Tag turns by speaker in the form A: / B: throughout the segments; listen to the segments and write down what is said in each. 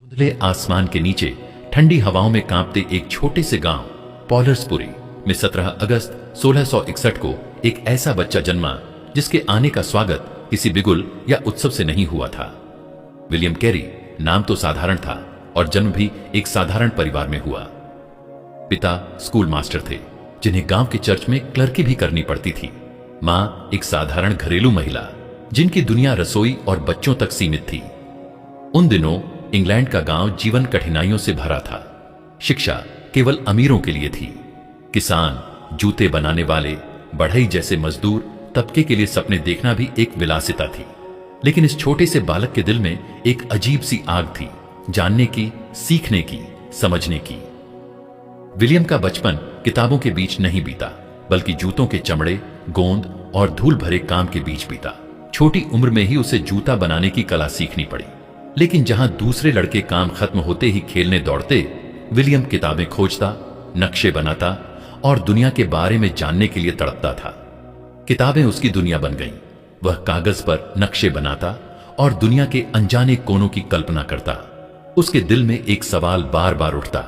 A: धुंधले आसमान के नीचे ठंडी हवाओं में कांपते एक छोटे से गांव पॉलर्सपुरी में 17 अगस्त 1661 को एक ऐसा बच्चा जन्मा जिसके आने का स्वागत किसी बिगुल या उत्सव से नहीं हुआ था। विलियम कैरी नाम तो साधारण था और जन्म भी एक साधारण परिवार में हुआ। पिता स्कूल मास्टर थे जिन्हें गांव के चर्च में क्लर्की भी करनी पड़ती थी। मां एक साधारण घरेलू महिला जिनकी दुनिया रसोई और बच्चों तक सीमित थी। उन दिनों इंग्लैंड का गांव जीवन कठिनाइयों से भरा था। शिक्षा केवल अमीरों के लिए थी। किसान, जूते बनाने वाले, बढ़ई जैसे मजदूर तबके के लिए सपने देखना भी एक विलासिता थी। लेकिन इस छोटे से बालक के दिल में एक अजीब सी आग थी, जानने की, सीखने की, समझने की। विलियम का बचपन किताबों के बीच नहीं बीता, बल्कि जूतों के चमड़े, गोंद और धूल भरे काम के बीच बीता। छोटी उम्र में ही उसे जूता बनाने की कला सीखनी पड़ी। लेकिन जहां दूसरे लड़के काम खत्म होते ही खेलने दौड़ते, विलियम किताबें खोजता, नक्शे बनाता और दुनिया के बारे में जानने के लिए तड़पता था। किताबें उसकी दुनिया बन गईं। वह कागज पर नक्शे बनाता और दुनिया के अनजाने कोनों की कल्पना करता। उसके दिल में एक सवाल बार बार उठता,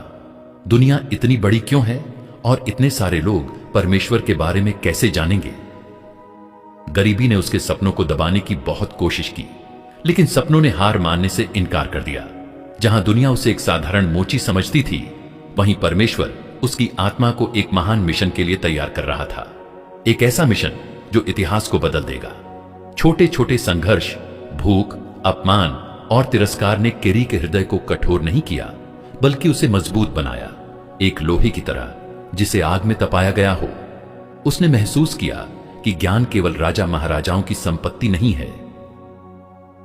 A: दुनिया इतनी बड़ी क्यों है और इतने सारे लोग परमेश्वर के बारे में कैसे जानेंगे? गरीबी ने उसके सपनों को दबाने की बहुत कोशिश की, लेकिन सपनों ने हार मानने से इनकार कर दिया। जहां दुनिया उसे एक साधारण मोची समझती थी, वहीं परमेश्वर उसकी आत्मा को एक महान मिशन के लिए तैयार कर रहा था। एक ऐसा मिशन जो इतिहास को बदल देगा। छोटे छोटे संघर्ष, भूख, अपमान और तिरस्कार ने कैरी के हृदय को कठोर नहीं किया, बल्कि उसे मजबूत बनाया, एक लोहे की तरह जिसे आग में तपाया गया हो। उसने महसूस किया कि ज्ञान केवल राजा महाराजाओं की संपत्ति नहीं है।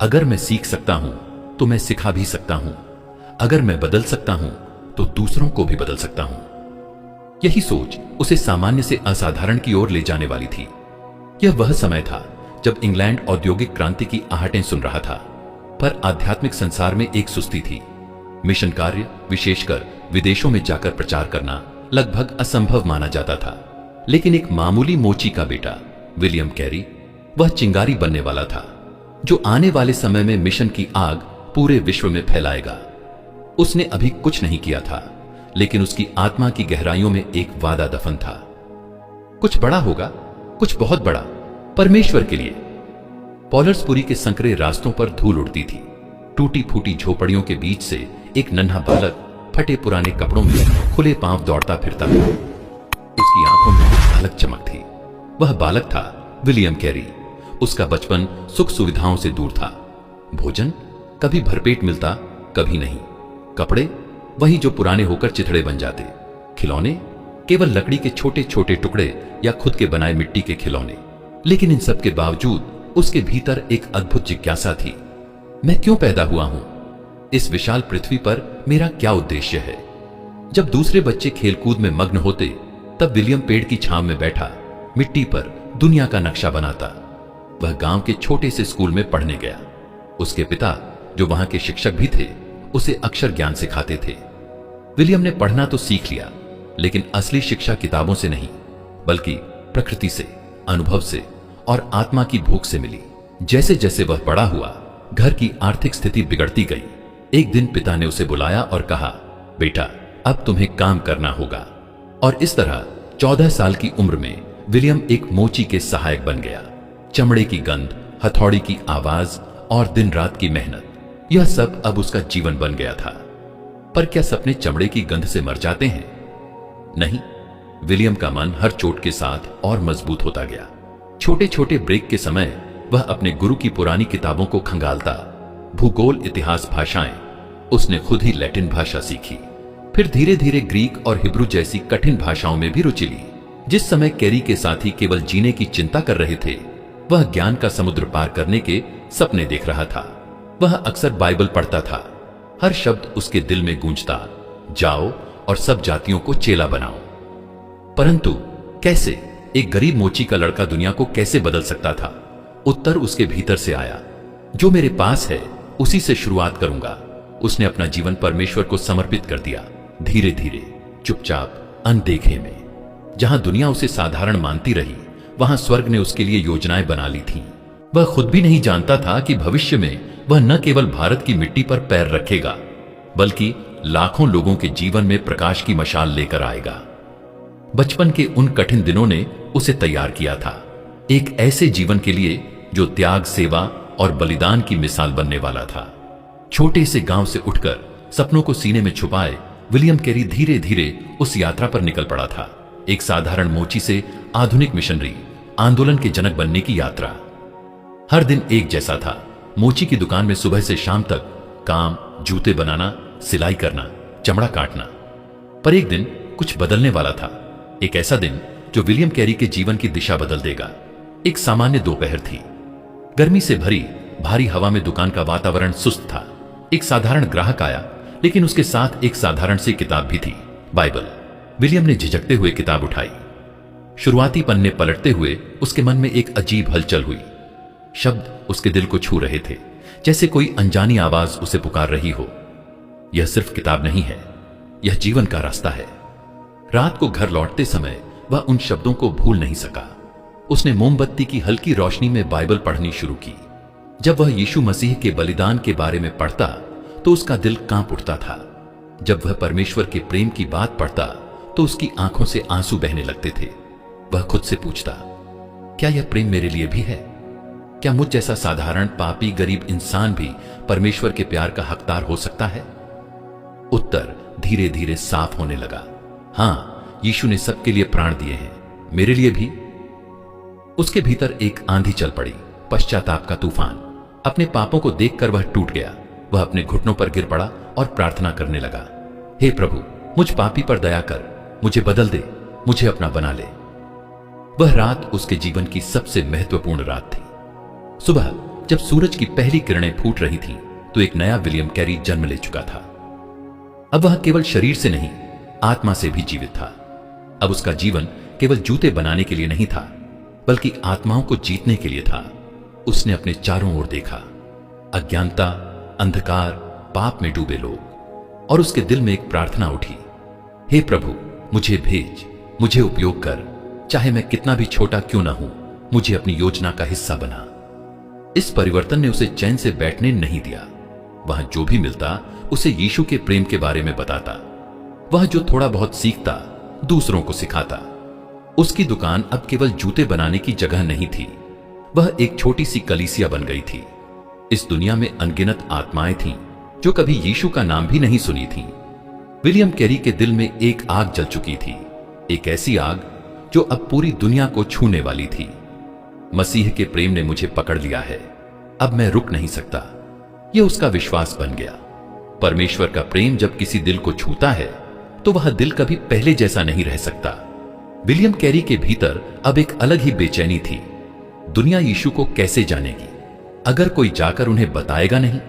A: अगर मैं सीख सकता हूं तो मैं सिखा भी सकता हूं। अगर मैं बदल सकता हूं तो दूसरों को भी बदल सकता हूं। यही सोच उसे सामान्य से असाधारण की ओर ले जाने वाली थी। यह वह समय था जब इंग्लैंड औद्योगिक क्रांति की आहटें सुन रहा था, पर आध्यात्मिक संसार में एक सुस्ती थी। मिशन कार्य, विशेषकर विदेशों में जाकर प्रचार करना, लगभग असंभव माना जाता था। लेकिन एक मामूली मोची का बेटा विलियम कैरी, वह चिंगारी बनने वाला था जो आने वाले समय में मिशन की आग पूरे विश्व में फैलाएगा। उसने अभी कुछ नहीं किया था, लेकिन उसकी आत्मा की गहराइयों में एक वादा दफन था। कुछ बड़ा होगा, कुछ बहुत बड़ा, परमेश्वर के लिए। पॉलर्सपुरी के संकरे रास्तों पर धूल उड़ती थी। टूटी फूटी झोपड़ियों के बीच से एक नन्हा बालक फटे पुराने कपड़ों में खुले पांव दौड़ता फिरता था। उसकी आंखों में एक अलग चमक थी। वह बालक था विलियम कैरी। उसका बचपन सुख सुविधाओं से दूर था। भोजन कभी भरपेट मिलता, कभी नहीं। कपड़े वही जो पुराने होकर चिथड़े बन जाते। खिलौने केवल लकड़ी के छोटे छोटे टुकड़े या खुद के बनाए मिट्टी के खिलौने। लेकिन इन सब के बावजूद उसके भीतर एक अद्भुत जिज्ञासा थी। मैं क्यों पैदा हुआ हूं? इस विशाल पृथ्वी पर मेरा क्या उद्देश्य है? जब दूसरे बच्चे खेलकूद में मग्न होते, तब विलियम पेड़ की छांव में बैठा मिट्टी पर दुनिया का नक्शा बनाता। वह गांव के छोटे से स्कूल में पढ़ने गया। उसके पिता, जो वहां के शिक्षक भी थे, उसे अक्षर ज्ञान सिखाते थे। विलियम ने पढ़ना तो सीख लिया, लेकिन असली शिक्षा किताबों से नहीं, बल्कि प्रकृति से, अनुभव से और आत्मा की भूख से मिली। जैसे जैसे वह बड़ा हुआ, घर की आर्थिक स्थिति बिगड़ती गई। एक दिन पिता ने उसे बुलाया और कहा, बेटा, अब तुम्हें काम करना होगा। और इस तरह 14 साल की उम्र में विलियम एक मोची के सहायक बन गया। चमड़े की गंध, हथौड़ी की आवाज और दिन रात की मेहनत, यह सब अब उसका जीवन बन गया था। पर क्या सपने चमड़े की गंध से मर जाते हैं? नहीं। विलियम का मन हर चोट के साथ और मजबूत होता गया। छोटे छोटे ब्रेक के समय वह अपने गुरु की पुरानी किताबों को खंगालता। भूगोल, इतिहास, भाषाएं उसने खुद ही लैटिन भाषा सीखी। फिर धीरे धीरे ग्रीक और हिब्रू जैसी कठिन भाषाओं में भी रुचि ली। जिस समय कैरी के साथी केवल जीने की चिंता कर रहे थे, वह ज्ञान का समुद्र पार करने के सपने देख रहा था। वह अक्सर बाइबल पढ़ता था। हर शब्द उसके दिल में गूंजता, जाओ और सब जातियों को चेला बनाओ। परंतु कैसे? एक गरीब मोची का लड़का दुनिया को कैसे बदल सकता था? उत्तर उसके भीतर से आया, जो मेरे पास है उसी से शुरुआत करूंगा। उसने अपना जीवन परमेश्वर को समर्पित कर दिया। धीरे धीरे, चुपचाप, अनदेखे में। जहां दुनिया उसे साधारण मानती रही, वहां स्वर्ग ने उसके लिए योजनाएं बना ली थीं। वह खुद भी नहीं जानता था कि भविष्य में वह न केवल भारत की मिट्टी पर पैर रखेगा, बल्कि लाखों लोगों के जीवन में प्रकाश की मशाल लेकर आएगा। बचपन के उन कठिन दिनों ने उसे तैयार किया था, एक ऐसे जीवन के लिए जो त्याग, सेवा और बलिदान की मिसाल बनने वाला था। छोटे से गांव से उठकर सपनों को सीने में छुपाए विलियम कैरी धीरे धीरे उस यात्रा पर निकल पड़ा था, एक साधारण मोची से आधुनिक मिशनरी आंदोलन के जनक बनने की यात्रा। हर दिन एक जैसा था, मोची की दुकान में सुबह से शाम तक काम, जूते बनाना, सिलाई करना, चमड़ा काटना। पर एक दिन कुछ बदलने वाला था, एक ऐसा दिन जो विलियम कैरी के जीवन की दिशा बदल देगा। एक सामान्य दोपहर थी, गर्मी से भरी भारी हवा में दुकान का वातावरण सुस्त था। एक साधारण ग्राहक आया, लेकिन उसके साथ एक साधारण सी किताब भी थी, बाइबल। विलियम ने झिझकते हुए किताब उठाई। शुरुआती पन्ने पलटते हुए उसके मन में एक अजीब हलचल हुई। शब्द उसके दिल को छू रहे थे, जैसे कोई अनजानी आवाज उसे पुकार रही हो। यह सिर्फ किताब नहीं है, यह जीवन का रास्ता है। रात को घर लौटते समय वह उन शब्दों को भूल नहीं सका। उसने मोमबत्ती की हल्की रोशनी में बाइबल पढ़नी शुरू की। जब वह यीशु मसीह के बलिदान के बारे में पढ़ता तो उसका दिल कांप उठता था। जब वह परमेश्वर के प्रेम की बात पढ़ता तो उसकी आंखों से आंसू बहने लगते थे। वह खुद से पूछता, क्या यह प्रेम मेरे लिए भी है? क्या मुझ जैसा साधारण पापी गरीब इंसान भी परमेश्वर के प्यार का हकदार हो सकता है? उत्तर धीरे धीरे साफ होने लगा। हां, यीशु ने सबके लिए प्राण दिए हैं, मेरे लिए भी। उसके भीतर एक आंधी चल पड़ी, पश्चाताप का तूफान। अपने पापों को देखकर वह टूट गया। वह अपने घुटनों पर गिर पड़ा और प्रार्थना करने लगा, हे प्रभु, मुझ पापी पर दया कर, मुझे बदल दे, मुझे अपना बना ले। वह रात उसके जीवन की सबसे महत्वपूर्ण रात थी। सुबह जब सूरज की पहली किरणें फूट रही थीं, तो एक नया विलियम कैरी जन्म ले चुका था। अब वह केवल शरीर से नहीं, आत्मा से भी जीवित था। अब उसका जीवन केवल जूते बनाने के लिए नहीं था, बल्कि आत्माओं को जीतने के लिए था। उसने अपने चारों ओर देखा, अज्ञानता, अंधकार, पाप में डूबे लोग, और उसके दिल में एक प्रार्थना उठी, हे प्रभु, मुझे भेज, मुझे उपयोग कर, चाहे मैं कितना भी छोटा क्यों ना हूं, मुझे अपनी योजना का हिस्सा बना। इस परिवर्तन ने उसे चैन से बैठने नहीं दिया। वह जो भी मिलता उसे यीशु के प्रेम के बारे में बताता। वह जो थोड़ा बहुत सीखता, दूसरों को सिखाता। उसकी दुकान अब केवल जूते बनाने की जगह नहीं थी, वह एक छोटी सी कलीसिया बन गई थी। इस दुनिया में अनगिनत आत्माएं थीं जो कभी यीशु का नाम भी नहीं सुनी थीं। विलियम कैरी के दिल में एक आग जल चुकी थी, एक ऐसी आग जो अब पूरी दुनिया को छूने वाली थी। मसीह के प्रेम ने मुझे पकड़ लिया है, अब मैं रुक नहीं सकता। यह उसका विश्वास बन गया। परमेश्वर का प्रेम जब किसी दिल को छूता है तो वह दिल कभी पहले जैसा नहीं रह सकता। विलियम कैरी के भीतर अब एक अलग ही बेचैनी थी। दुनिया यीशु को कैसे जानेगी अगर कोई जाकर उन्हें बताएगा नहीं?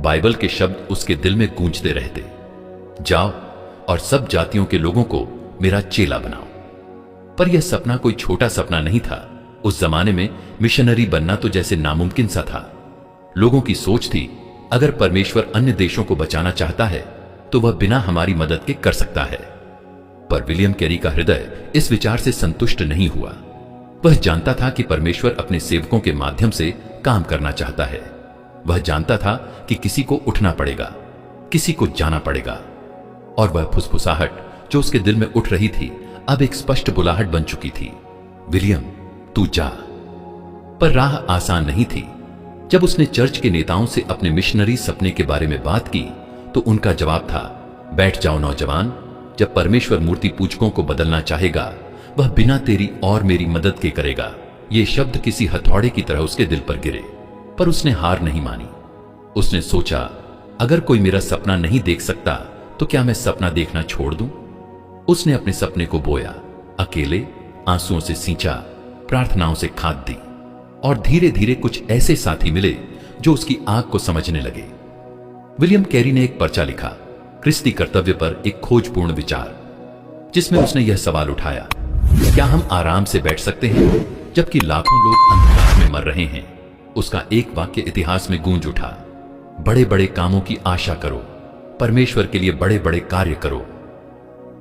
A: बाइबल के शब्द उसके दिल में गूंजते रहते, जाओ और सब जातियों के लोगों को मेरा चेला बनाओ। पर यह सपना कोई छोटा सपना नहीं था। उस जमाने में मिशनरी बनना तो जैसे नामुमकिन सा था। लोगों की सोच थी, अगर परमेश्वर अन्य देशों को बचाना चाहता है तो वह बिना हमारी मदद के कर सकता है। पर विलियम कैरी का हृदय इस विचार से संतुष्ट नहीं हुआ। वह जानता था कि परमेश्वर अपने सेवकों के माध्यम से काम करना चाहता है। वह जानता था कि किसी को उठना पड़ेगा, किसी को जाना पड़ेगा। और वह फुसफुसाहट जो उसके दिल में उठ रही थी अब एक स्पष्ट बुलाहट बन चुकी थी, विलियम, तू जा। पर राह आसान नहीं थी। जब उसने चर्च के नेताओं से अपने मिशनरी सपने के बारे में बात की तो उनका जवाब था, बैठ जाओ नौजवान, जब परमेश्वर मूर्ति पूजकों को बदलना चाहेगा वह बिना तेरी और मेरी मदद के करेगा। ये शब्द किसी हथौड़े की तरह उसके दिल पर गिरे। पर उसने हार नहीं मानी। उसने सोचा, अगर कोई मेरा सपना नहीं देख सकता तो क्या मैं सपना देखना छोड़ दूं? उसने अपने सपने को बोया, अकेले आंसुओं से सींचा, प्रार्थनाओं से खाद दी, और धीरे धीरे कुछ ऐसे साथी मिले जो उसकी आग को समझने लगे। विलियम कैरी ने एक पर्चा लिखा, क्रिस्ती कर्तव्य पर एक खोजपूर्ण विचार, जिसमें उसने यह सवाल उठाया, क्या हम आराम से बैठ सकते हैं जबकि लाखों लोग अंधकार में मर रहे हैं? उसका एक वाक्य इतिहास में गूंज उठा, बड़े बड़े कामों की आशा करो, परमेश्वर के लिए बड़े बड़े कार्य करो।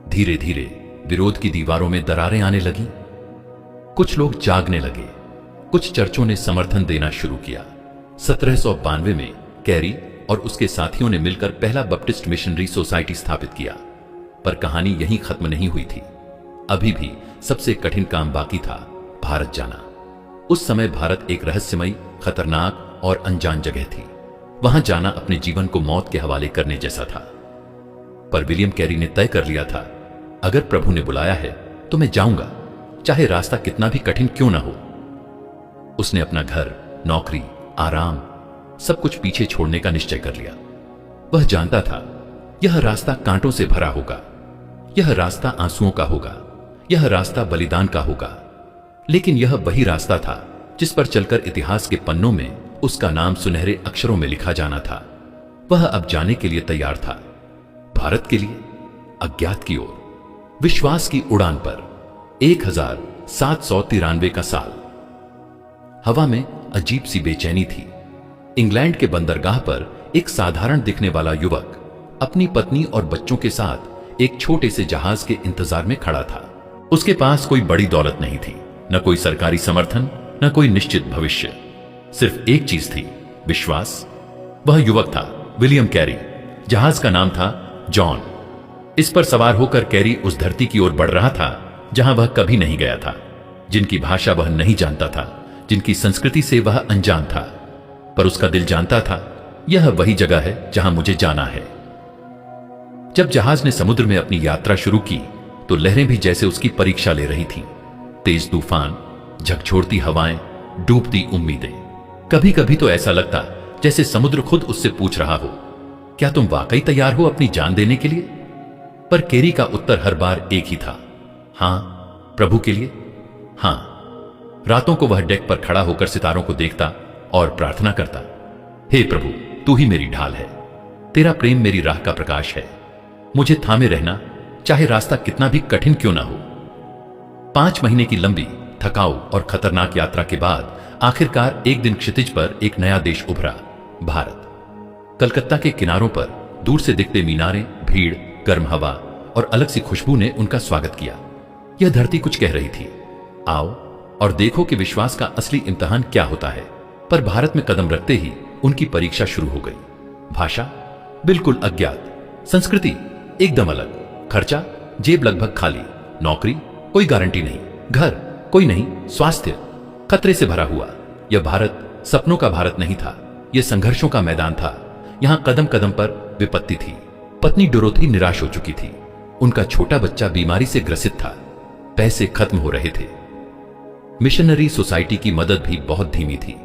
A: धीरे धीरे विरोध की दीवारों में दरारें आने लगी। कुछ लोग जागने लगे, कुछ चर्चों ने समर्थन देना शुरू किया। 1792 में कैरी और उसके साथियों ने मिलकर पहला बप्टिस्ट मिशनरी सोसाइटी स्थापित किया। पर कहानी यहीं खत्म नहीं हुई थी। अभी भी सबसे कठिन काम बाकी था, भारत जाना। उस समय भारत एक रहस्यमयी, खतरनाक और अनजान जगह थी। वहां जाना अपने जीवन को मौत के हवाले करने जैसा था। पर विलियम कैरी ने तय कर लिया था, अगर प्रभु ने बुलाया है तो मैं जाऊंगा, चाहे रास्ता कितना भी कठिन क्यों ना हो। उसने अपना घर, नौकरी, आराम सब कुछ पीछे छोड़ने का निश्चय कर लिया। वह जानता था यह रास्ता कांटों से भरा होगा, यह रास्ता आंसुओं का होगा, यह रास्ता बलिदान का होगा, लेकिन यह वही रास्ता था जिस पर चलकर इतिहास के पन्नों में उसका नाम सुनहरे अक्षरों में लिखा जाना था। वह अब जाने के लिए तैयार था, भारत के लिए, अज्ञात की ओर, विश्वास की उड़ान पर। 1793 का साल। हवा में अजीब सी बेचैनी थी। इंग्लैंड के बंदरगाह पर एक साधारण दिखने वाला युवक अपनी पत्नी और बच्चों के साथ एक छोटे से जहाज के इंतजार में खड़ा था। उसके पास कोई बड़ी दौलत नहीं थी, न कोई सरकारी समर्थन, न कोई निश्चित भविष्य। सिर्फ एक चीज थी, विश्वास। वह युवक था विलियम कैरी। जहाज का नाम था जॉन। इस पर सवार होकर कैरी उस धरती की ओर बढ़ रहा था जहां वह कभी नहीं गया था, जिनकी भाषा वह नहीं जानता था, जिनकी संस्कृति से वह अनजान था। पर उसका दिल जानता था, यह वही जगह है जहां मुझे जाना है। जब जहाज ने समुद्र में अपनी यात्रा शुरू की तो लहरें भी जैसे उसकी परीक्षा ले रही थीं। तेज तूफान, झकझोरती हवाएं, डूबती उम्मीदें। कभी कभी तो ऐसा लगता जैसे समुद्र खुद उससे पूछ रहा हो, क्या तुम वाकई तैयार हो अपनी जान देने के लिए? पर कैरी का उत्तर हर बार एक ही था, हां, प्रभु के लिए, हां। रातों को वह डेक पर खड़ा होकर सितारों को देखता और प्रार्थना करता, हे प्रभु, तू ही मेरी ढाल है, तेरा प्रेम मेरी राह का प्रकाश है, मुझे थामे रहना, चाहे रास्ता कितना भी कठिन क्यों ना हो। 5 महीने की लंबी, थकाऊ और खतरनाक यात्रा के बाद आखिरकार एक दिन क्षितिज पर एक नया देश उभरा, भारत। कलकत्ता के किनारों पर दूर से दिखते मीनारें, भीड़, गर्म हवा और अलग सी खुशबू ने उनका स्वागत किया। यह धरती कुछ कह रही थी, आओ और देखो कि विश्वास का असली इम्तिहान क्या होता है। पर भारत में कदम रखते ही उनकी परीक्षा शुरू हो गई। भाषा बिल्कुल अज्ञात, संस्कृति एकदम अलग, खर्चा जेब लगभग खाली, नौकरी कोई गारंटी नहीं, घर कोई नहीं, स्वास्थ्य खतरे से भरा हुआ। यह भारत सपनों का भारत नहीं था, यह संघर्षों का मैदान था। यहां कदम कदम पर विपत्ति थी। पत्नी डोरोथी निराश हो चुकी थी, उनका छोटा बच्चा बीमारी से ग्रसित था, पैसे खत्म हो रहे थे। मिशनरी सोसाइटी की मदद भी बहुत धीमी थी।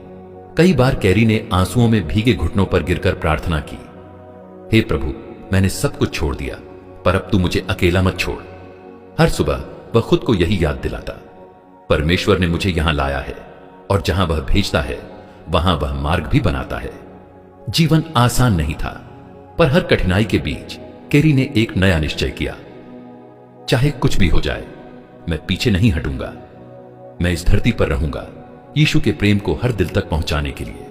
A: कई बार कैरी ने आंसुओं में भीगे घुटनों पर गिरकर प्रार्थना की, हे प्रभु, मैंने सब कुछ छोड़ दिया, पर अब तू मुझे अकेला मत छोड़। हर सुबह वह खुद को यही याद दिलाता, परमेश्वर ने मुझे यहां लाया है और जहां वह भेजता है वहां वह मार्ग भी बनाता है। जीवन आसान नहीं था, पर हर कठिनाई के बीच कैरी ने एक नया निश्चय किया, चाहे कुछ भी हो जाए, मैं पीछे नहीं हटूंगा। मैं इस धरती पर रहूंगा यीशु के प्रेम को हर दिल तक पहुंचाने के लिए।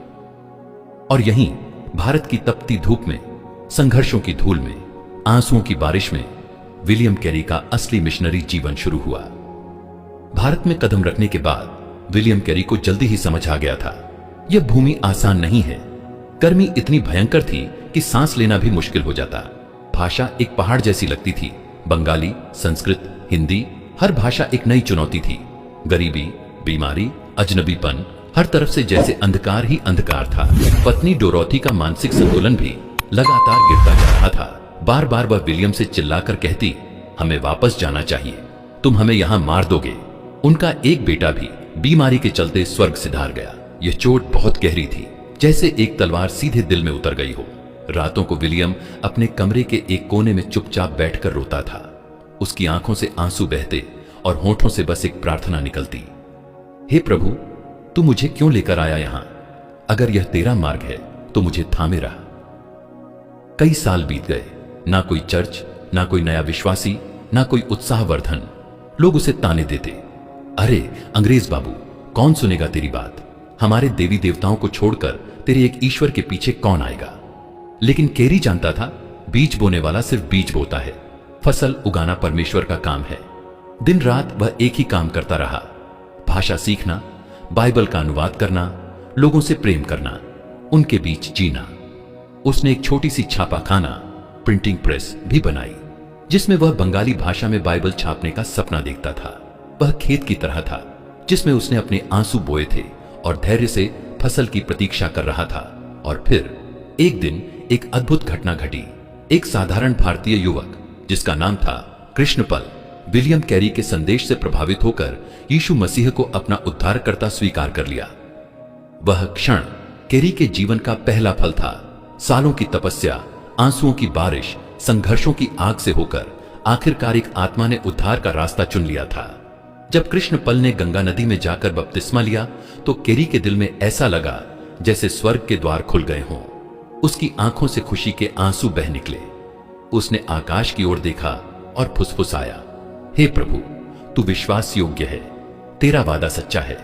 A: और यहीं भारत की तपती धूप में, संघर्षों की धूल में, आंसुओं की बारिश में विलियम कैरी का असली मिशनरी जीवन शुरू हुआ। भारत में कदम रखने के बाद विलियम कैरी को जल्दी ही समझ आ गया था, यह भूमि आसान नहीं है। गर्मी इतनी भयंकर थी कि सांस लेना भी मुश्किल हो जाता। भाषा एक पहाड़ जैसी लगती थी, बंगाली, संस्कृत, हिंदी, हर भाषा एक नई चुनौती थी। गरीबी, बीमारी, अजनबीपन, हर तरफ से जैसे अंधकार ही अंधकार था। पत्नी डोरोथी का मानसिक संतुलन भी लगातार गिरता जा रहा था। बार बार वह विलियम से चिल्लाकर कहती, हमें वापस जाना चाहिए, तुम हमें यहां मार दोगे। उनका एक बेटा भी बीमारी के चलते स्वर्ग सिधार गया। यह चोट बहुत गहरी थी, जैसे एक तलवार सीधे दिल में उतर गई हो। रातों को विलियम अपने कमरे के एक कोने में चुपचाप बैठकर रोता था। उसकी आंखों से आंसू बहते और होठों से बस एक प्रार्थना निकलती, हे प्रभु, तू मुझे क्यों लेकर आया यहां? अगर यह तेरा मार्ग है तो मुझे थामे रहा। कई साल बीत गए, ना कोई चर्च, ना कोई नया विश्वासी, ना कोई उत्साहवर्धन। लोग उसे ताने देते, अरे अंग्रेज बाबू, कौन सुनेगा तेरी बात? हमारे देवी देवताओं को छोड़कर तेरे एक ईश्वर के पीछे कौन आएगा? लेकिन कैरी जानता था, बीज बोने वाला सिर्फ बीज बोता है, फसल उगाना परमेश्वर का काम है। दिन रात वह एक ही काम करता रहा, भाषा सीखना, बाइबल का अनुवाद करना, लोगों से प्रेम करना, उनके बीच जीना। उसने एक छोटी सी छापाखाना प्रिंटिंग प्रेस भी बनाई, जिसमें वह बंगाली भाषा में बाइबल छापने का सपना देखता था। वह खेत की तरह था जिसमें उसने अपने आंसू बोए थे और धैर्य से फसल की प्रतीक्षा कर रहा था। और फिर एक दिन एक अद्भुत घटना घटी। एक साधारण भारतीय युवक जिसका नाम था कृष्णपल, विलियम कैरी के संदेश से प्रभावित होकर यीशु मसीह को अपना उद्धारकर्ता स्वीकार कर लिया। वह क्षण कैरी के जीवन का पहला फल था। सालों की तपस्या, आंसुओं की बारिश, संघर्षों की आग से होकर आखिरकार एक आत्मा ने उद्धार का रास्ता चुन लिया था। जब कृष्णपल ने गंगा नदी में जाकर बपतिस्मा लिया तो कैरी के दिल में ऐसा लगा जैसे स्वर्ग के द्वार खुल गए हों। उसकी आंखों से खुशी के आंसू बह निकले। उसने आकाश की ओर देखा और फुसफुसाया, हे प्रभु, तू विश्वास योग्य है, तेरा वादा सच्चा है।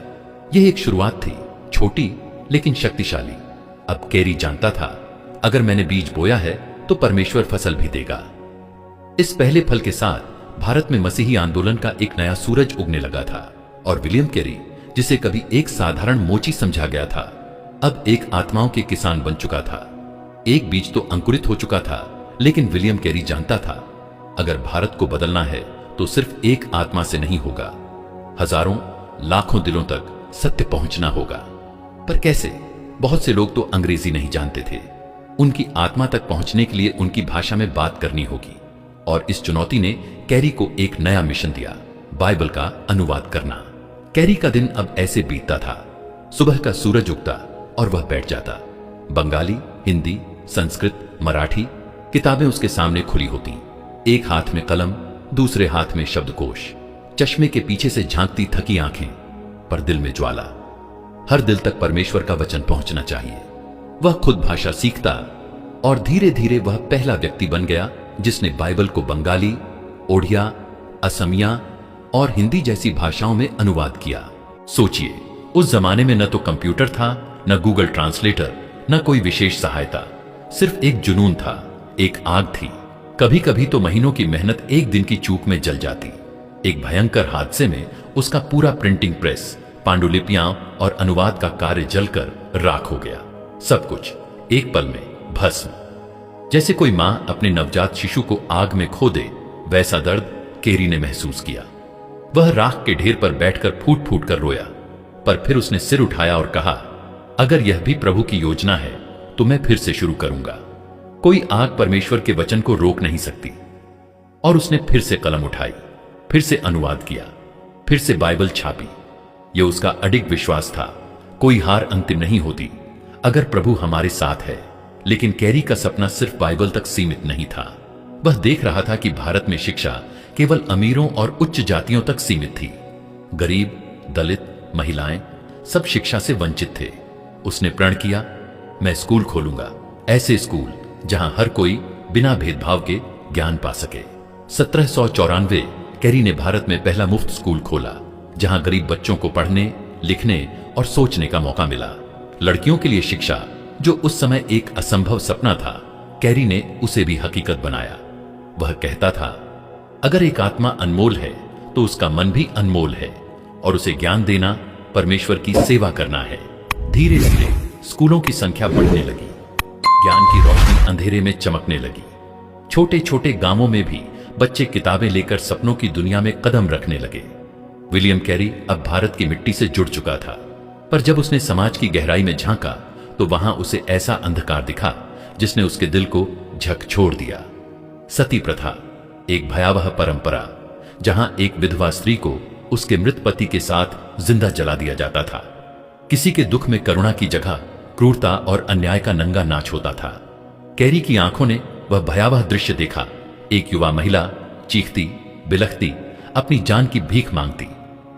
A: यह एक शुरुआत थी, छोटी लेकिन शक्तिशाली। अब कैरी जानता था, अगर मैंने बीज बोया है तो परमेश्वर फसल भी देगा। इस पहले फल के साथ भारत में मसीही आंदोलन का एक नया सूरज उगने लगा था और विलियम कैरी, जिसे कभी एक साधारण मोची समझा गया था, अब एक आत्माओं के किसान बन चुका था। एक बीज तो अंकुरित हो चुका था, लेकिन विलियम कैरी जानता था, अगर भारत को बदलना है तो सिर्फ एक आत्मा से नहीं होगा, हजारों लाखों दिलों तक सत्य पहुंचना होगा। पर कैसे? बहुत से लोग तो अंग्रेजी नहीं जानते थे। उनकी आत्मा तक पहुंचने के लिए उनकी भाषा में बात करनी होगी। और इस चुनौती ने कैरी को एक नया मिशन दिया, बाइबल का अनुवाद करना। कैरी का दिन अब ऐसे बीतता था, सुबह का सूरज उगता और वह बैठ जाता। बंगाली, हिंदी, संस्कृत, मराठी किताबें उसके सामने खुली होती। एक हाथ में कलम, दूसरे हाथ में शब्दकोश, चश्मे के पीछे से झांकती थकी आंखें, पर दिल में ज्वाला। हर दिल तक परमेश्वर का वचन पहुंचना चाहिए। वह खुद भाषा सीखता और धीरे धीरे वह पहला व्यक्ति बन गया जिसने बाइबल को बंगाली, ओडिया, असमिया और हिंदी जैसी भाषाओं में अनुवाद किया। सोचिए, उस जमाने में न तो कंप्यूटर था, न गूगल ट्रांसलेटर, न कोई विशेष सहायता, सिर्फ एक जुनून था, एक आग थी। कभी कभी तो महीनों की मेहनत एक दिन की चूक में जल जाती। एक भयंकर हादसे में उसका पूरा प्रिंटिंग प्रेस, पांडुलिपियां और अनुवाद का कार्य जलकर राख हो गया। सब कुछ एक पल में भस्म। जैसे कोई मां अपने नवजात शिशु को आग में खो दे, वैसा दर्द कैरी ने महसूस किया। वह राख के ढेर पर बैठकर फूट फूट कर रोया, पर फिर उसने सिर उठाया और कहा, अगर यह भी प्रभु की योजना है तो मैं फिर से शुरू करूंगा। कोई आग परमेश्वर के वचन को रोक नहीं सकती। और उसने फिर से कलम उठाई, फिर से अनुवाद किया, फिर से बाइबल छापी। यह उसका अडिग विश्वास था, कोई हार अंतिम नहीं होती अगर प्रभु हमारे साथ है। लेकिन कैरी का सपना सिर्फ बाइबल तक सीमित नहीं था। वह देख रहा था कि भारत में शिक्षा केवल अमीरों और उच्च जातियों तक सीमित थी। गरीब, दलित, महिलाएं सब शिक्षा से वंचित थे। उसने प्रण किया, मैं स्कूल खोलूंगा, ऐसे स्कूल जहां हर कोई बिना भेदभाव के ज्ञान पा सके। 1794 कैरी ने भारत में पहला मुफ्त स्कूल खोला, जहां गरीब बच्चों को पढ़ने, लिखने और सोचने का मौका मिला। लड़कियों के लिए शिक्षा, जो उस समय एक असंभव सपना था, कैरी ने उसे भी हकीकत बनाया। वह कहता था, अगर एक आत्मा अनमोल है तो उसका मन भी अनमोल है, और उसे ज्ञान देना परमेश्वर की सेवा करना है। धीरे धीरे स्कूलों की संख्या बढ़ने लगी, ज्ञान की रोशनी अंधेरे में चमकने लगी। छोटे छोटे गांवों में भी बच्चे किताबें लेकर सपनों की दुनिया में कदम रखने लगे। विलियम कैरी अब भारत की मिट्टी से जुड़ चुका था, पर जब उसने समाज की गहराई में झांका तो वहां उसे ऐसा अंधकार दिखा जिसने उसके दिल को झकझोर दिया। सती प्रथा, एक भयावह परंपरा जहां एक विधवा स्त्री को उसके मृत पति के साथ जिंदा जला दिया जाता था। किसी के दुख में करुणा की जगह क्रूरता और अन्याय का नंगा नाच होता था। कैरी की आंखों ने वह भयावह दृश्य देखा। एक युवा महिला चीखती, बिलखती, अपनी जान की भीख मांगती,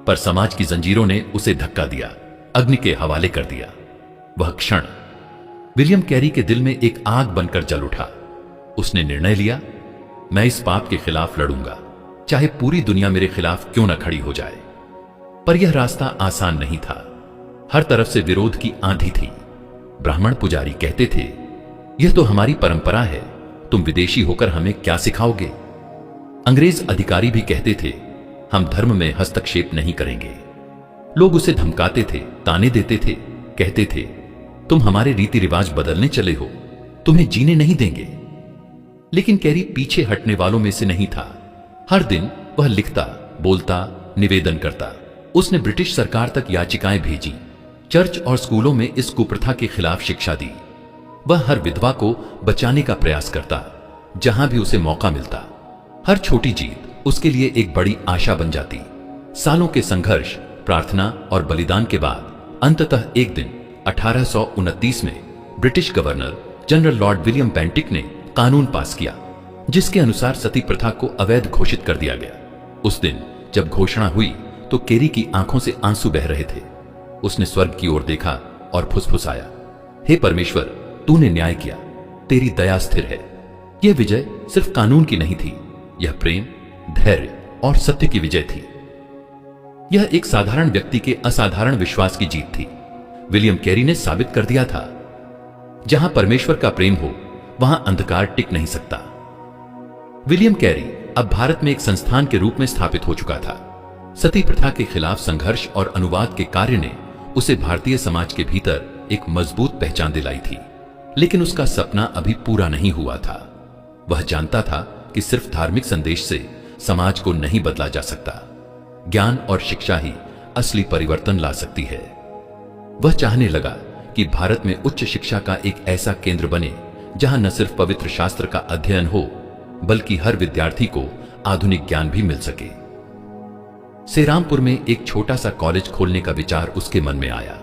A: पर समाज की जंजीरों ने उसे धक्का दिया, अग्नि के हवाले कर दिया। वह क्षण विलियम कैरी के दिल में एक आग बनकर जल उठा। उसने निर्णय लिया, मैं इस पाप के खिलाफ लड़ूंगा, चाहे पूरी दुनिया मेरे खिलाफ क्यों न खड़ी हो जाए। पर यह रास्ता आसान नहीं था। हर तरफ से विरोध की आंधी थी। ब्राह्मण पुजारी कहते थे, यह तो हमारी परंपरा है, तुम विदेशी होकर हमें क्या सिखाओगे। अंग्रेज अधिकारी भी कहते थे, हम धर्म में हस्तक्षेप नहीं करेंगे। लोग उसे धमकाते थे, ताने देते थे, कहते थे, तुम हमारे रीति रिवाज बदलने चले हो। तुम्हें जीने नहीं देंगे। लेकिन कैरी पीछे हटने वालों में से नहीं था। हर दिन वह लिखता, बोलता, निवेदन करता। उसने ब्रिटिश सरकार तक याचिकाएं भेजी, चर्च और स्कूलों में इस कुप्रथा के खिलाफ शिक्षा दी। वह हर विधवा को बचाने का प्रयास करता जहां भी उसे मौका मिलता। हर छोटी जीत उसके लिए एक बड़ी आशा बन जाती। सालों के संघर्ष, प्रार्थना और बलिदान के बाद अंततः एक दिन 1829 में British governor general Lord William Bentinck ने कानून पास किया, जिसके अनुसार सती प्रथा को अवैध घोषित कर दिया गया। उस दिन जब घोषणा हुई तो कैरी की आंखों से आंसू बह रहे थे। उसने स्वर्ग की ओर देखा और फुसफुसाया, हे परमेश्वर, तूने न्याय किया, तेरी दया स्थिर है। यह विजय सिर्फ कानून की नहीं थी, यह प्रेम, धैर्य और सत्य की विजय थी। यह एक साधारण व्यक्ति के असाधारण विश्वास की जीत थी। विलियम कैरी ने साबित कर दिया था, जहां परमेश्वर का प्रेम हो वहां अंधकार टिक नहीं सकता। विलियम कैरी अब भारत में एक संस्थान के रूप में स्थापित हो चुका था। सती प्रथा के खिलाफ संघर्ष और अनुवाद के कार्य ने उसे भारतीय समाज के भीतर एक मजबूत पहचान दिलाई थी। लेकिन उसका सपना अभी पूरा नहीं हुआ था। वह जानता था कि सिर्फ धार्मिक संदेश से समाज को नहीं बदला जा सकता। ज्ञान और शिक्षा ही असली परिवर्तन ला सकती है। वह चाहने लगा कि भारत में उच्च शिक्षा का एक ऐसा केंद्र बने जहां न सिर्फ पवित्र शास्त्र का अध्ययन हो, बल्कि हर विद्यार्थी को आधुनिक ज्ञान भी मिल सके। सेरामपुर में एक छोटा सा कॉलेज खोलने का विचार उसके मन में आया।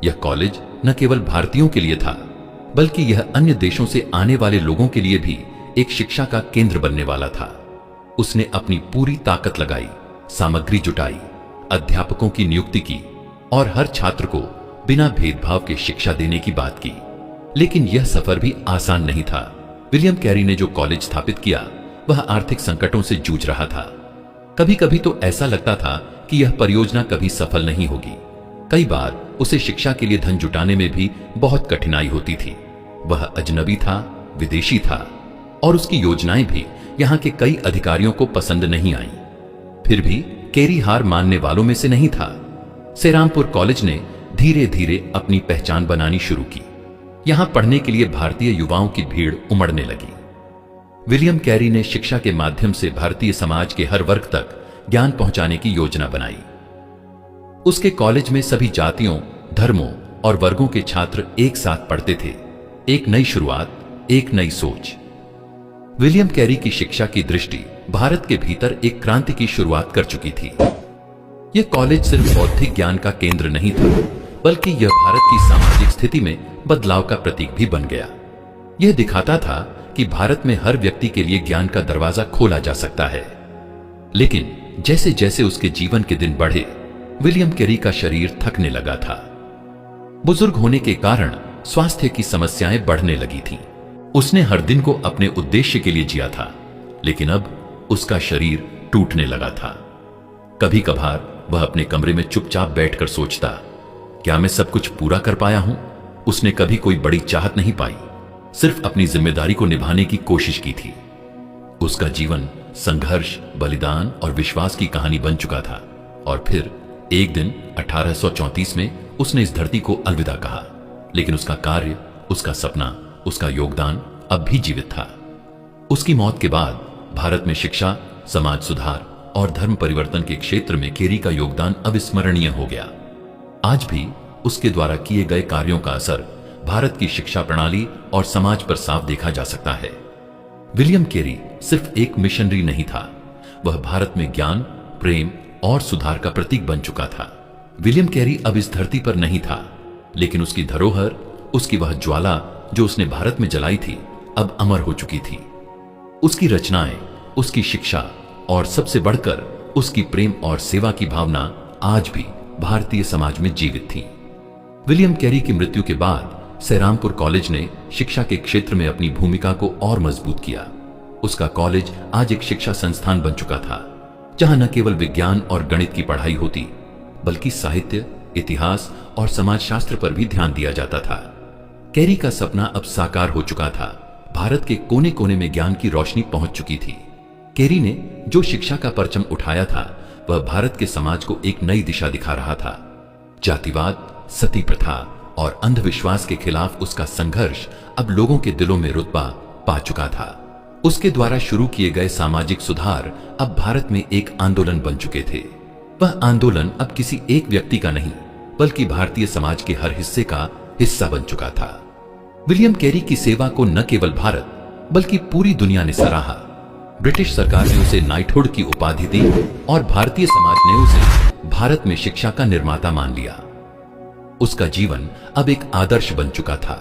A: यह कॉलेज न केवल भारतीयों के लिए था, बल्कि यह अन्य देशों से आने वाले लोगों के लिए भी एक शिक्षा का केंद्र बनने वाला था। उसने अपनी पूरी ताकत लगाई, सामग्री जुटाई, अध्यापकों की नियुक्ति की और हर छात्र को बिना भेदभाव के शिक्षा देने की बात की। लेकिन यह सफर भी आसान नहीं था। विलियम कैरी ने जो कॉलेज स्थापित किया वह आर्थिक संकटों से जूझ रहा था। कभी कभी तो ऐसा लगता था कि यह परियोजना कभी सफल नहीं होगी। कई बार उसे शिक्षा के लिए धन जुटाने में भी बहुत कठिनाई होती थी। वह अजनबी था, विदेशी था और उसकी योजनाएं भी यहां के कई अधिकारियों को पसंद नहीं आईं। फिर भी कैरी हार मानने वालों में से नहीं था। सेरामपुर कॉलेज ने धीरे धीरे अपनी पहचान बनानी शुरू की। यहां पढ़ने के लिए भारतीय युवाओं की भीड़ उमड़ने लगी। विलियम कैरी ने शिक्षा के माध्यम से भारतीय समाज के हर वर्ग तक ज्ञान पहुंचाने की योजना बनाई। उसके कॉलेज में सभी जातियों, धर्मों और वर्गों के छात्र एक साथ पढ़ते थे। एक नई शुरुआत, एक नई सोच। विलियम कैरी की शिक्षा की दृष्टि भारत के भीतर एक क्रांति की शुरुआत कर चुकी थी। यह कॉलेज सिर्फ बौद्धिक ज्ञान का केंद्र नहीं था, बल्कि यह भारत की सामाजिक स्थिति में बदलाव का प्रतीक भी बन गया। यह दिखाता था कि भारत में हर व्यक्ति के लिए ज्ञान का दरवाजा खोला जा सकता है। लेकिन जैसे जैसे उसके जीवन के दिन बढ़े, विलियम कैरी का शरीर थकने लगा था। बुजुर्ग होने के कारण स्वास्थ्य की समस्याएं बढ़ने लगी थीं। उसने हर दिन को अपने उद्देश्य के लिए जिया था, लेकिन अब उसका शरीर टूटने लगा था। कभी कभार वह अपने कमरे में चुपचाप बैठकर सोचता, क्या मैं सब कुछ पूरा कर पाया हूं? उसने कभी कोई बड़ी चाहत नहीं पाई, सिर्फ अपनी जिम्मेदारी को निभाने की कोशिश की थी। उसका जीवन संघर्ष, बलिदान और विश्वास की कहानी बन चुका था। और फिर एक दिन 1834 में उसने इस धरती को अलविदा कहा। लेकिन उसका कार्य, उसका सपना, उसका योगदान अब भी जीवित था। उसकी मौत के बाद भारत में शिक्षा, समाज सुधार और धर्म परिवर्तन के क्षेत्र में कैरी का योगदान अविस्मरणीय हो गया। आज भी उसके द्वारा किए गए कार्यों का असर भारत की शिक्षा प्रणाली और समाज पर साफ देखा जा सकता है। विलियम कैरी सिर्फ एक मिशनरी नहीं था, वह भारत में ज्ञान, प्रेम और सुधार का प्रतीक बन चुका था। विलियम कैरी अब इस धरती पर नहीं था, लेकिन उसकी धरोहर, उसकी वह ज्वाला जो उसने भारत में जलाई थी, अब अमर हो चुकी थी। उसकी रचनाएं, उसकी शिक्षा और सबसे बढ़कर उसकी प्रेम और सेवा की भावना आज भी भारतीय समाज में जीवित थी। विलियम कैरी की मृत्यु के बाद सेरामपुर कॉलेज ने शिक्षा के क्षेत्र में अपनी भूमिका को और मजबूत किया। उसका कॉलेज आज एक शिक्षा संस्थान बन चुका था, जहां न केवल विज्ञान और गणित की पढ़ाई होती, बल्कि साहित्य, इतिहास और समाजशास्त्र पर भी ध्यान दिया जाता था। कैरी का सपना अब साकार हो चुका था। भारत के कोने कोने में ज्ञान की रोशनी पहुंच चुकी थी। कैरी ने जो शिक्षा का परचम उठाया था, वह भारत के समाज को एक नई दिशा दिखा रहा था। जातिवाद, सती प्रथा और अंधविश्वास के खिलाफ उसका संघर्ष अब लोगों के दिलों में रुतबा पा चुका था। उसके द्वारा शुरू किए गए सामाजिक सुधार अब भारत में एक आंदोलन बन चुके थे। वह आंदोलन अब किसी एक व्यक्ति का नहीं, बल्कि भारतीय समाज के हर हिस्से का हिस्सा बन चुका था। विलियम कैरी की सेवा को न केवल भारत बल्कि पूरी दुनिया ने सराहा। ब्रिटिश सरकार ने उसे नाइटहुड की उपाधि दी और भारतीय समाज ने उसे भारत में शिक्षा का निर्माता मान लिया। उसका जीवन अब एक आदर्श बन चुका था।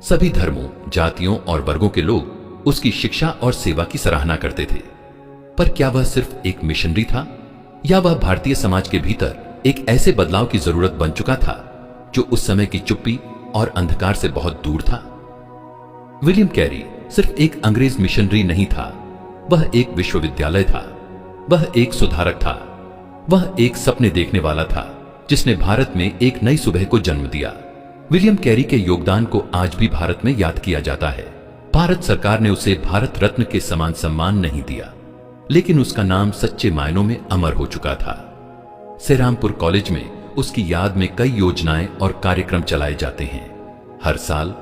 A: सभी धर्मों, जातियों और वर्गों के लोग उसकी शिक्षा और सेवा की सराहना करते थे। पर क्या वह सिर्फ एक मिशनरी था, या वह भारतीय समाज के भीतर एक ऐसे बदलाव की जरूरत बन चुका था जो उस समय की चुप्पी और अंधकार से बहुत दूर था? विलियम कैरी सिर्फ एक अंग्रेज मिशनरी नहीं था, वह एक विश्वविद्यालय था, वह एक सुधारक था, वह एक सपने देखने वाला था जिसने भारत में एक नई सुबह को जन्म दिया। विलियम कैरी के योगदान को आज भी भारत में याद किया जाता है। भारत सरकार ने उसे भारत रत्न के समान सम्मान नहीं दिया, लेकिन उसका नाम सच्चे मायनों में अमर हो चुका था। सेरामपुर कॉलेज में उसकी याद में कई योजनाएं और कार्यक्रम चलाए जाते हैं। हर साल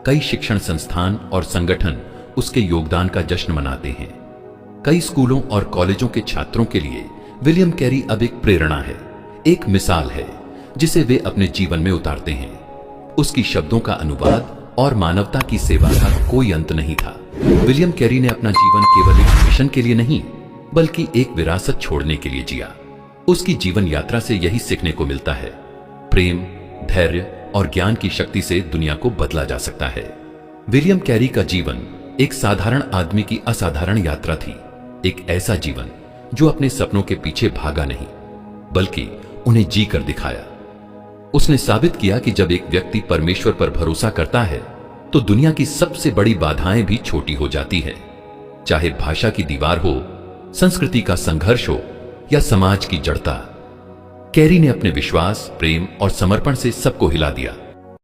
A: कई शिक्षण संस्थान और संगठन उसके योगदान का जश्न मनाते हैं। कई स्कूलों और कॉलेजों के छात्रों के लिए विलियम कैरी अब एक प्रेरणा है, एक मिसाल है जिसे वे अपने जीवन में उतारते हैं। उसकी शब्दों का अनुवाद और मानवता की सेवा का कोई अंत नहीं था। विलियम कैरी ने अपना जीवन केवल एक मिशन के लिए नहीं, बल्कि एक विरासत छोड़ने के लिए जिया। उसकी जीवन यात्रा से यही सीखने को मिलता है, प्रेम, धैर्य और ज्ञान की शक्ति से दुनिया को बदला जा सकता है। विलियम कैरी का जीवन एक साधारण आदमी की असाधारण यात्रा थी, एक ऐसा जीवन जो अपने सपनों के पीछे भागा नहीं, बल्कि उन्हें जी कर दिखाया। उसने साबित किया कि जब एक व्यक्ति परमेश्वर पर भरोसा करता है तो दुनिया की सबसे बड़ी बाधाएं भी छोटी हो जाती है। चाहे भाषा की दीवार हो, संस्कृति का संघर्ष हो या समाज की जड़ता, कैरी ने अपने विश्वास, प्रेम और समर्पण से सबको हिला दिया।